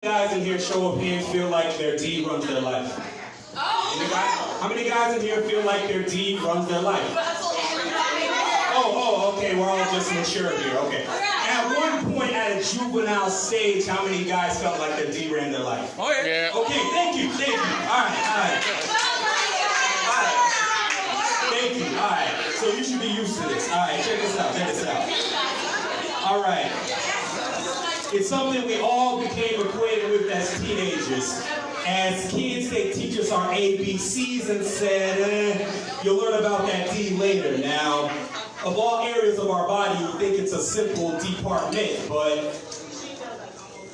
Guys in here, show of hands, feel like their D runs their life? How many guys in here feel like their D runs their life? Okay, we're all just mature here, okay. At one point at a juvenile stage, how many guys felt like their D ran their life? Oh, yeah. Okay, thank you. All right. Thank you, all right. So you should be used to this. All right, check this out. All right. It's something we all became acquainted with as teenagers. As kids, they teach us our ABCs and said, you'll learn about that D later. Now, of all areas of our body, you think it's a simple department, but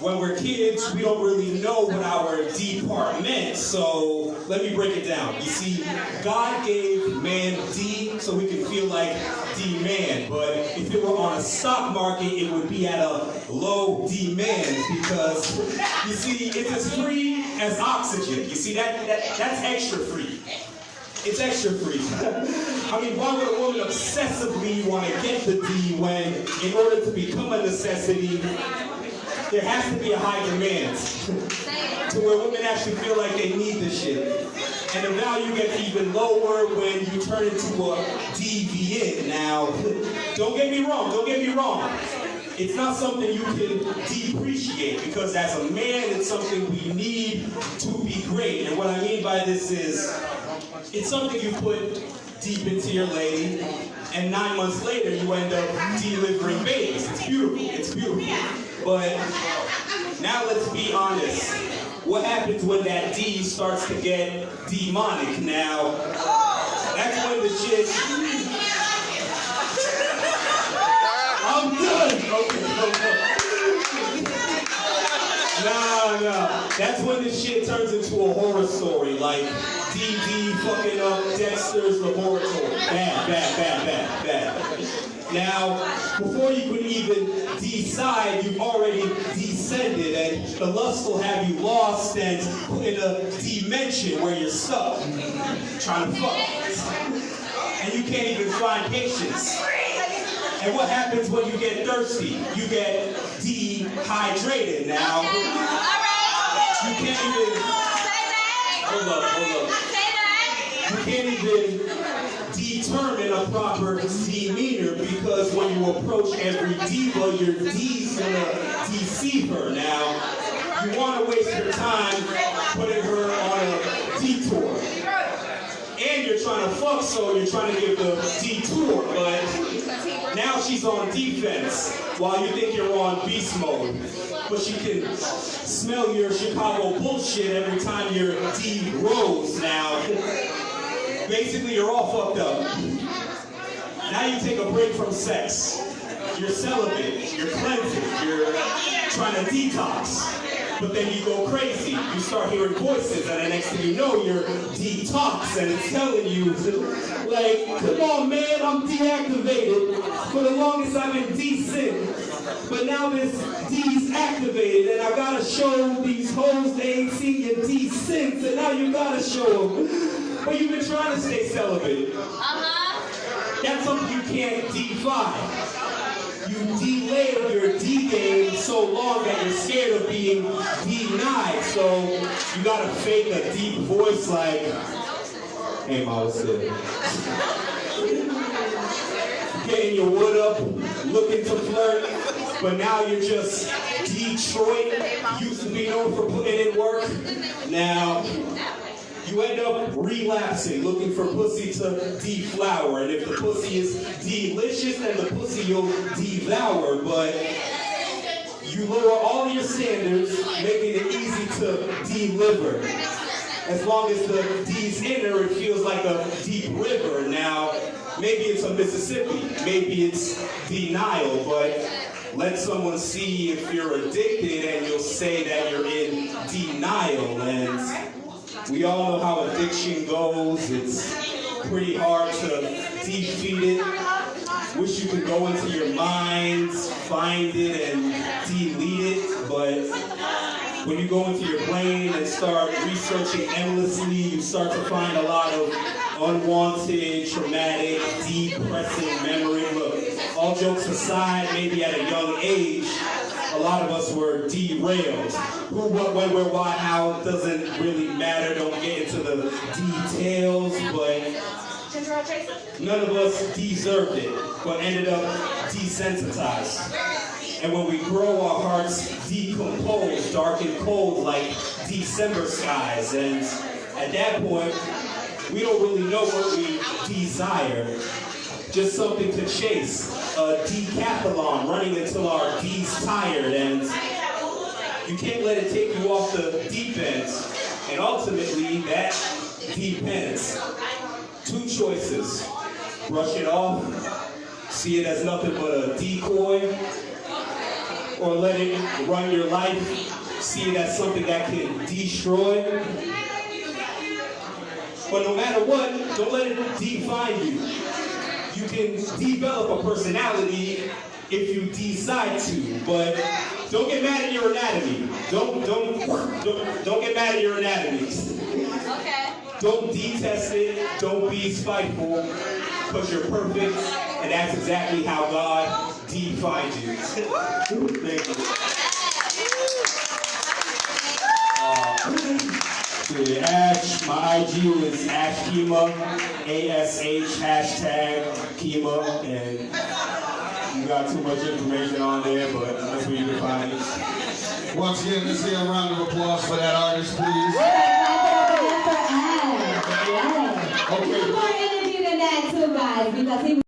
when we're kids, we don't really know what our D part meant, so let me break it down. You see, God gave man D so we can feel like D-man, but if it were on a stock market, it would be at a low demand because, you see, it's as free as oxygen. You see, that's extra free. It's extra free. I mean, why would a woman obsessively want to get the D when, in order to become a necessity, there has to be a high demand to where women actually feel like they need this shit. And the value gets even lower when you turn into a deviant. Now, don't get me wrong. It's not something you can depreciate because as a man, it's something we need to be great. And what I mean by this is, it's something you put deep into your lady, and 9 months later, you end up delivering babies. It's beautiful. But now let's be honest. What happens when that D starts to get demonic? Now, that's when the shit... I'm done! No. That's when the shit turns into a horror story, like DD fucking up Dexter's laboratory. Bad. Now, before you can even decide, you've already descended, and the lust will have you lost and put in a dimension where you're stuck, trying to fuck. And you can't even find patience. And what happens when you get thirsty? You get dehydrated. Now, you can't even... Hold up. You can't even determine a proper demeanor because when you approach every diva, your D's gonna deceive her. Now, you want to waste your time putting her on a detour. And you're trying to fuck, so you're trying to give the detour, but now she's on defense while you think you're on beast mode. But she can smell your Chicago bullshit every time your D rolls. Now, basically, you're all fucked up. Now you take a break from sex. You're celibate, you're cleansing, you're trying to detox. But then you go crazy. You start hearing voices, and the next thing you know, you're detox, and it's telling you, like, come on, man, I'm deactivated. For the longest, I've been decent. But now this D's activated, and I gotta show these hoes they ain't seen your D-Syncs, and now you gotta show them. But you've been trying to stay celibate. That's something you can't defy. You delayed your D game so long that you're scared of being denied. So you gotta fake a deep voice like, hey, Ma, what's up? Getting your wood up, looking to flirt, but now you're just Detroit. Used to be known for putting in work. Now, you end up relapsing, looking for pussy to deflower. And if the pussy is delicious, then the pussy you'll devour. But you lower all your standards, making it easy to deliver. As long as the D's in her, it feels like a deep river. Now, maybe it's a Mississippi, maybe it's denial, but let someone see if you're addicted and you'll say that you're in denial. And we all know how addiction goes. It's pretty hard to defeat it. Wish you could go into your minds, find it, and delete it. But when you go into your brain and start researching endlessly, you start to find a lot of unwanted, traumatic, depressing memory. Look, all jokes aside, maybe at a young age, a a lot of us were derailed. Who, what, when, where, why, how doesn't really matter. Don't get into the details, but none of us deserved it, but ended up desensitized. And when we grow, our hearts decompose, dark and cold like December skies. And at that point, we don't really know what we desire. Just something to chase, a decathlon, running until our D's tired, and you can't let it take you off the deep end. And ultimately, that depends. Two choices: brush it off, see it as nothing but a decoy, or let it run your life, see it as something that can destroy. But no matter what, don't let it define you. You can develop a personality if you decide to, but don't get mad at your anatomy. Don't get mad at your anatomy. Okay. Don't detest it. Don't be spiteful, because you're perfect, and that's exactly how God defined you. Thank you. Ash, my IG is AshKima, ASH, #Kima, and you got too much information on there, but that's where you can find it. Once again, let's hear a round of applause for that artist, please. Okay. More interview than that too, guys, because he